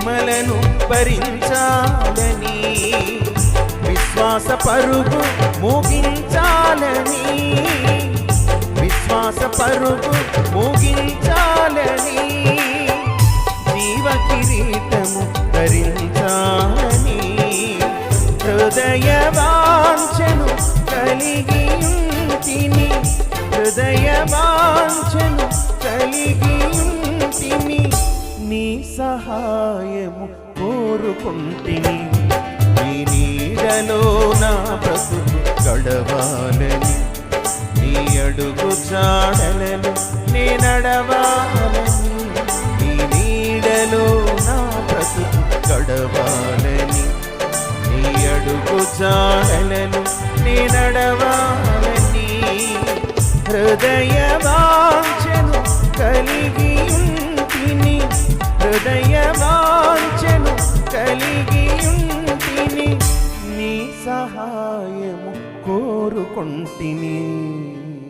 శ్రమలను భరించాలని విశ్వాస పరుగు ముగించాలని విశ్వాస పరుగు ముగించాలని జీవ కిరీటము ధరించాలని హృదయ వాంఛను కలిగి ఉంటిని హృదయ వాంఛను కలిగి ఉంటిని నీ సహాయము కోరుకుంటిని నీ నీడలో నా బ్రతుకు గడవాలని నీ అడుగు జాడలను నే నడవాలని నీ నీడలో నా బ్రతుకు గడవాలని నీ అడుగు జాడలను నే నడవాలని హృదయ వాంఛను కలిగి ఉంటిని హృదయ వాంఛను కలిగి ఉంటిని నీ సహాయము కోరుకుంటిని.